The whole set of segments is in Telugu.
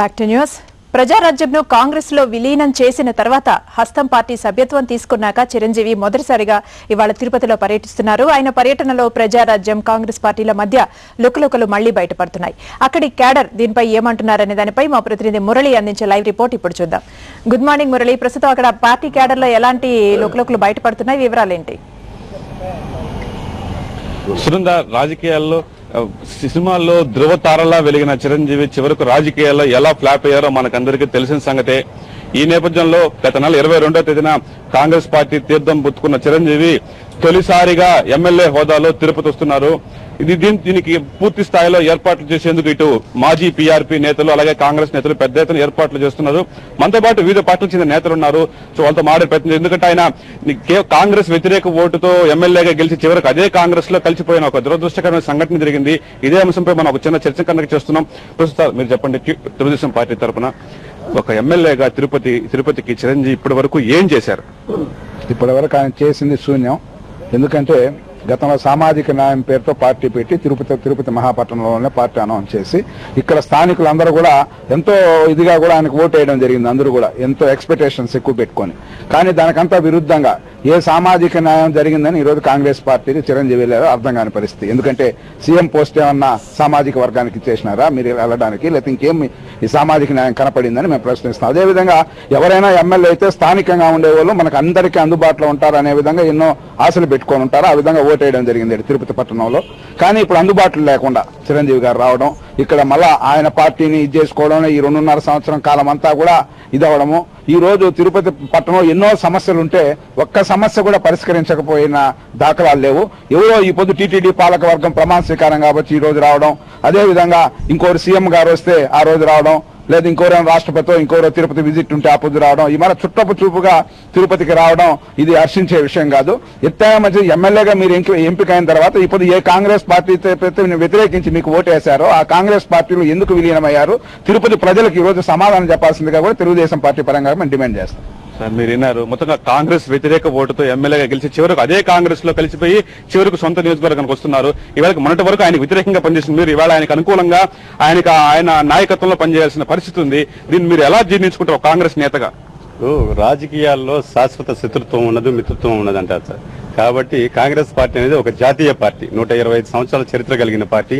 Back to news. ప్రజారాజ్యంను కాంగ్రెస్ లో విలీనం చేసిన తర్వాత హస్తం పార్టీ సభ్యత్వం తీసుకున్నాక చిరంజీవి మొదటిసారిగా ఇవాళ తిరుపతిలో పర్యటిస్తున్నారు. ఆయన పర్యటనలో ప్రజారాజ్యం కాంగ్రెస్ పార్టీల మధ్య లుకలుకలు మళ్లీ బయటపడుతున్నాయి. అక్కడి క్యాడర్ దీనిపై ఏమంటున్నారనే దానిపై మా ప్రతినిధి మురళి అందించే లైవ్ రిపోర్ట్ ఇప్పుడు చూద్దాం. Good morning Murali. ప్రస్తుతం అక్కడ పార్టీ క్యాడర్ లో ఎలాంటి లుకలుకలు బయటపడుతున్నాయి, వివరాలేంటి? సునంద, రాజకీయాల్లో సినిమాల్లో ధృవతారలా వెలిగిన చిరంజీవి చివరకు రాజకీయాల్లో ఎలా ఫ్లాప్ అయ్యారో మనకందరికీ తెలిసిన సంగతే. ఈ నేపథ్యంలో గత నెల 22వ తేదీన కాంగ్రెస్ పార్టీ తీర్థం పుచ్చుకున్న చిరంజీవి తొలిసారిగా ఎమ్మెల్యే హోదాలో తిరుపతి వస్తున్నారు. దీనికి పూర్తి స్థాయిలో ఏర్పాట్లు చేసేందుకు ఇటు మాజీ పీఆర్పీ నేతలు అలాగే కాంగ్రెస్ నేతలు పెద్ద ఎత్తున ఏర్పాట్లు చేస్తున్నారు. మనతో పాటు వివిధ పార్టీలకు చెందిన నేతలు ఉన్నారు. సో వాళ్ళతో మాట్లాడే ప్రయత్నం, ఎందుకంటే ఆయన కాంగ్రెస్ వ్యతిరేక ఓటుతో ఎమ్మెల్యేగా గెలిచి చివరకు అదే కాంగ్రెస్ లో కలిసిపోయిన ఒక దురదృష్టకరమైన సంఘటన జరిగింది. ఇదే అంశంపై మనం ఒక చిన్న చర్చ కండక్ట్ చేస్తున్నాం. ప్రస్తుతం మీరు చెప్పండి, తెలుగుదేశం పార్టీ తరఫున ఒక ఎమ్మెల్యేగా తిరుపతికి చిరంజీవి ఇప్పటి వరకు ఏం చేశారు? ఇప్పటి వరకు ఆయన చేసింది శూన్యం. ఎందుకంటే గతంలో సామాజిక న్యాయం పేరుతో పార్టీ పెట్టి తిరుపతి మహాపట్నంలోనే పార్టీ అనౌన్స్ చేసి ఇక్కడ స్థానికులందరూ కూడా ఎంతో ఇదిగా కూడా ఆయనకు ఓటు వేయడం జరిగింది. అందరూ కూడా ఎంతో ఎక్స్పెక్టేషన్స్ ఎక్కువ పెట్టుకొని, కానీ దానికంతా విరుద్ధంగా ఏ సామాజిక న్యాయం జరిగిందని ఈరోజు కాంగ్రెస్ పార్టీకి చిరంజీవి వెళ్ళారో అర్థం కాని పరిస్థితి. ఎందుకంటే సీఎం పోస్ట్ ఏమన్నా సామాజిక వర్గానికి ఇచ్చేసినారా మీరు వెళ్ళడానికి, లేకపోతే ఇంకేం ఈ సామాజిక న్యాయం కనపడిందని మేము ప్రశ్నిస్తున్నాం. అదేవిధంగా ఎవరైనా ఎమ్మెల్యే అయితే స్థానికంగా ఉండేవాళ్ళు మనకు అందరికీ అందుబాటులో ఉంటారు అనే విధంగా ఎన్నో ఆశలు పెట్టుకొని ఉంటారు. ఆ విధంగా ఓటేయడం జరిగింది తిరుపతి పట్టణంలో. కానీ ఇప్పుడు అందుబాటులో లేకుండా చిరంజీవి గారు రావడం, ఇక్కడ మళ్ళా ఆయన పార్టీని ఇది చేసుకోవడం, ఈ 2.5 సంవత్సరం కాలం అంతా కూడా ఇదవడము. ఈ రోజు తిరుపతి పట్టణంలో ఎన్నో సమస్యలు ఉంటే ఒక్క సమస్య కూడా పరిష్కరించకపోయిన దాఖలాలు లేవు. ఎవరో ఈ పొద్దు టీటీడీ పాలక వర్గం ప్రమాణ స్వీకారం కాబట్టి ఈ రోజు రావడం, అదే విధంగా ఇంకోరు సీఎం గారు వస్తే ఆ రోజు రావడం, లేదా ఇంకోరైనా రాష్ట్రపతితో ఇంకోరో తిరుపతి విజిట్ ఉంటే ఆ పొద్దు రావడం, ఈ మన చుట్టపు చూపుగా తిరుపతికి రావడం ఇది హర్షించే విషయం కాదు. ఎత్తైన మంచి ఎమ్మెల్యేగా మీరు ఎంపికైన తర్వాత ఇప్పుడు ఏ కాంగ్రెస్ పార్టీ వ్యతిరేకించి మీకు ఓటు వేశారో ఆ కాంగ్రెస్ పార్టీలో ఎందుకు విలీనమయ్యారు, తిరుపతి ప్రజలకు ఈ రోజు సమాధానం చెప్పాల్సిందిగా కూడా తెలుగుదేశం పార్టీ పరంగా మేము డిమాండ్ చేస్తాం. సార్, మీరు విన్నారు, మొత్తంగా కాంగ్రెస్ వ్యతిరేక ఓటుతో ఎమ్మెల్యేగా గెలిచి చివరకు అదే కాంగ్రెస్ లో కలిసిపోయి చివరకు సొంత నియోజకవర్గానికి వస్తున్నారు. ఇవాళ మొన్నటి వరకు ఆయనకు వ్యతిరేకంగా పనిచేసిన మీరు ఇవాళ ఆయనకు అనుకూలంగా ఆయన నాయకత్వంలో పనిచేయాల్సిన పరిస్థితి ఉంది. దీన్ని మీరు ఎలా జీర్ణించుకుంటారు కాంగ్రెస్ నేతగా? రాజకీయాల్లో శాశ్వత శత్రుత్వం ఉండదు, మిత్రత్వం ఉండదు అంటారు సార్. కాబట్టి కాంగ్రెస్ పార్టీ అనేది ఒక జాతీయ పార్టీ, 125 సంవత్సరాల చరిత్ర కలిగిన పార్టీ.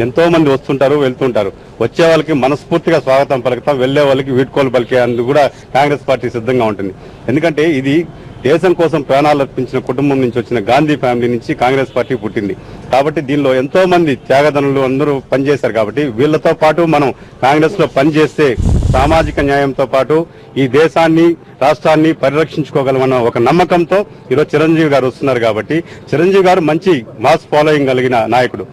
ఎంతో మంది వస్తుంటారు, వెళ్తుంటారు. వచ్చే వాళ్ళకి మనస్ఫూర్తిగా స్వాగతం పలుకుతాం, వెళ్లే వాళ్ళకి వీడ్కోలు పలికేందుకు కూడా కాంగ్రెస్ పార్టీ సిద్ధంగా ఉంటుంది. ఎందుకంటే ఇది దేశం కోసం ప్రాణాలు అర్పించిన కుటుంబం నుంచి వచ్చిన గాంధీ ఫ్యామిలీ నుంచి కాంగ్రెస్ పార్టీ పుట్టింది. కాబట్టి దీనిలో ఎంతో మంది త్యాగదనులు అందరూ పనిచేశారు. కాబట్టి వీళ్లతో పాటు మనం కాంగ్రెస్ లో పనిచేస్తే సామాజిక న్యాయంతో పాటు ఈ దేశాన్ని, రాష్ట్రాన్ని పరిరక్షించుకోగలమన్న ఒక నమ్మకంతో ఈరోజు చిరంజీవి గారు వస్తున్నారు. కాబట్టి చిరంజీవి గారు మంచి మాస్ ఫాలోయింగ్ కలిగిన నాయకుడు.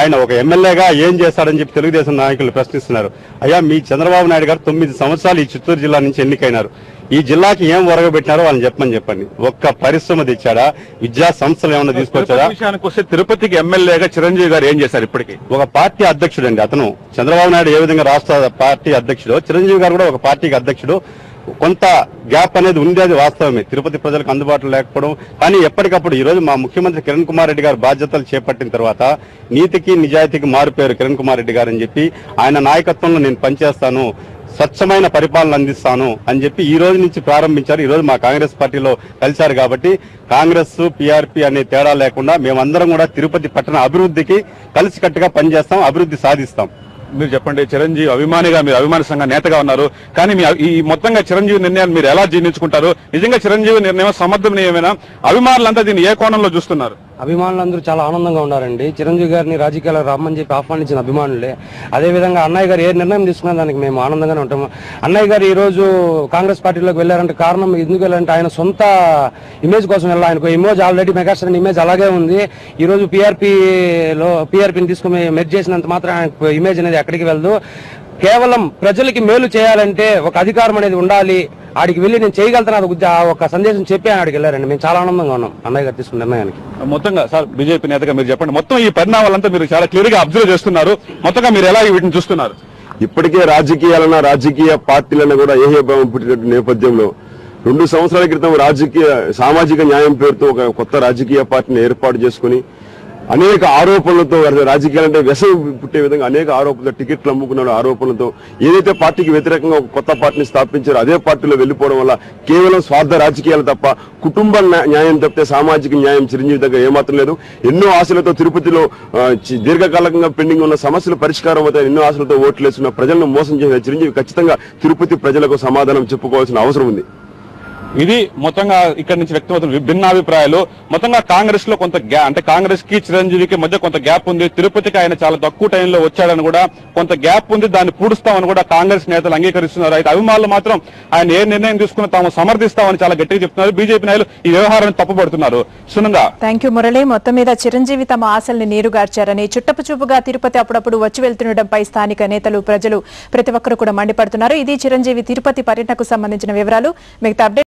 ఆయన ఒక ఎమ్మెల్యేగా ఏం చేస్తాడని చెప్పి తెలుగుదేశం నాయకులు ప్రశ్నిస్తున్నారు. అయ్యా, మీ చంద్రబాబు నాయుడు గారు 9 సంవత్సరాలు ఈ చిత్తూరు జిల్లా నుంచి ఎన్నికైనారు. ఈ జిల్లాకి ఏం ఒరగబెట్టినారో వాళ్ళని చెప్పండి. ఒక్క పరిశ్రమ తెచ్చాడా, విద్యా సంస్థలు ఏమైనా తీసుకొచ్చాడా? విషయానికి వస్తే తిరుపతికి ఎమ్మెల్యేగా చిరంజీవి గారు ఏం చేశారు? ఇప్పటికీ ఒక పార్టీ అధ్యక్షుడు అండి అతను. చంద్రబాబు నాయుడు ఏ విధంగా రాష్ట్ర పార్టీ అధ్యక్షుడు, చిరంజీవి గారు కూడా ఒక పార్టీకి అధ్యక్షుడు. కొంత గ్యాప్ అనేది ఉండేది వాస్తవమే, తిరుపతి ప్రజలకు అందుబాటులో లేకపోవడం. కానీ ఎప్పటికప్పుడు ఈ రోజు మా ముఖ్యమంత్రి కిరణ్ కుమార్ రెడ్డి గారు బాధ్యతలు చేపట్టిన తర్వాత నీతికి నిజాయితీకి మారుపేరు కిరణ్ కుమార్ రెడ్డి గారు అని చెప్పి ఆయన నాయకత్వంలో నేను పనిచేస్తాను, స్వచ్ఛమైన పరిపాలన అందిస్తాను అని చెప్పి ఈ రోజు నుంచి ప్రారంభించారు. ఈ రోజు మా కాంగ్రెస్ పార్టీలో కలిశారు. కాబట్టి కాంగ్రెస్ పీఆర్పీ అనే తేడా లేకుండా మేమందరం కూడా తిరుపతి పట్టణ అభివృద్ధికి కలిసికట్టుగా పనిచేస్తాం, అభివృద్ధి సాధిస్తాం. మీరు చెప్పండి, చిరంజీవి అభిమానిగా, మీరు అభిమాన సంఘ నేతగా ఉన్నారు. కానీ ఈ మొత్తంగా చిరంజీవి నిర్ణయాలు మీరు ఎలా జీర్ణించుకుంటారు? నిజంగా చిరంజీవి నిర్ణయం సమర్థనీయమేనా? అభిమానులంతా దీన్ని ఏ కోణంలో చూస్తున్నారు? అభిమానులందరూ చాలా ఆనందంగా ఉన్నారండి. చిరంజీవి గారిని రాజకీయాలకు రమ్మని చెప్పి ఆహ్వానించిన అభిమానులే. అదేవిధంగా అన్నయ్య గారు ఏ నిర్ణయం తీసుకున్నా దానికి మేము ఆనందంగానే ఉంటాము. అన్నయ్య గారు ఈ రోజు కాంగ్రెస్ పార్టీలోకి వెళ్లారంటే కారణం ఎందుకు వెళ్ళారంటే ఆయన సొంత ఇమేజ్ కోసం వెళ్ళాలి. ఆయనకు ఇమేజ్ ఆల్రెడీ మెగాస్టార్ ఇమేజ్ అలాగే ఉంది. ఈ రోజు పీఆర్పీని తీసుకుని మెర్జ్ చేసినంత మాత్రం ఆయన ఇమేజ్ అనేది ఎక్కడికి వెళ్దు. కేవలం ప్రజలకి మేలు చేయాలంటే ఒక అధికారం అనేది ఉండాలి, ఆడికి వెళ్ళి నేను చేయగలుగుతాను ఒక సందేశం చెప్పి ఆయన ఆడికి వెళ్ళారండి. మేము చాలా ఆనందంగా ఉన్నాం అన్నయ్య గారు తీసుకున్న నిర్ణయానికి. మొత్తంగా సార్, బీజేపీ నేతగా మీరు చెప్పండి, మొత్తం ఈ పరిణామాలంతా మీరు చాలా క్లియర్ గా అబ్జర్వ్ చేస్తున్నారు. మొత్తంగా మీరు ఎలా వీటిని చూస్తున్నారు? ఇప్పటికే రాజకీయ పార్టీలను కూడా ఏహ్యభావం పుట్టినట్టు నేపథ్యంలో 2 సంవత్సరాల క్రితం సామాజిక న్యాయం పేరుతో ఒక కొత్త రాజకీయ పార్టీని ఏర్పాటు చేసుకుని అనేక ఆరోపణలతో రాజకీయాలంటే వ్యసనం పుట్టే విధంగా అనేక ఆరోపణలు, టికెట్లు అమ్ముకున్న ఆరోపణలతో ఏదైతే పార్టీకి వ్యతిరేకంగా ఒక కొత్త పార్టీని స్థాపించారో అదే పార్టీలో వెళ్లిపోవడం వల్ల కేవలం స్వార్థ రాజకీయాలు తప్ప కుటుంబ న్యాయం తప్పితే సామాజిక న్యాయం చిరంజీవి దగ్గర ఏమాత్రం లేదు. ఎన్నో ఆశలతో తిరుపతిలో దీర్ఘకాలికంగా పెండింగ్ ఉన్న సమస్యల పరిష్కారం అవుతాయి ఎన్నో ఆశలతో ఓట్లు వేసుకున్న ప్రజలను మోసం చేసిన చిరంజీవి ఖచ్చితంగా తిరుపతి ప్రజలకు సమాధానం చెప్పుకోవాల్సిన అవసరం ఉంది. ఇది మొత్తంగా ఇక్కడ నుంచి వ్యక్తమవుతున్న భిన్నాభిప్రాయాలు. మొత్తంగా కాంగ్రెస్ లో కొంత అంటే కాంగ్రెస్ కి చిరంజీవికి మధ్య కొంత గ్యాప్ ఉంది. తిరుపతికి ఆయన చాలా తక్కువ టైంలో వచ్చాడని కూడా కొంత గ్యాప్ ఉంది, దాన్ని పూడుస్తామని కూడా కాంగ్రెస్ నేతలు అంగీకరిస్తున్నారు. అయితే అభిమానులు మాత్రం ఆయన ఏ నిర్ణయం తీసుకున్నా తాము సమర్థిస్తామని చాలా గట్టిగా చెప్తున్నారు. బీజేపీ నాయకులు ఈ వ్యవహారాన్ని తప్పుపడుతున్నారు. సునంగా, థ్యాంక్ యూ మురళి. మొత్తం మీద చిరంజీవి తమ ఆశల్ని నీరుగార్చారని, చుట్టపు చూపుగా తిరుపతి అప్పుడప్పుడు వచ్చి వెళ్తుండటంపై స్థానిక నేతలు, ప్రజలు ప్రతి ఒక్కరు కూడా మండిపడుతున్నారు. ఇది చిరంజీవి తిరుపతి పర్యటనకు సంబంధించిన వివరాలు. మిగతా అప్డేట్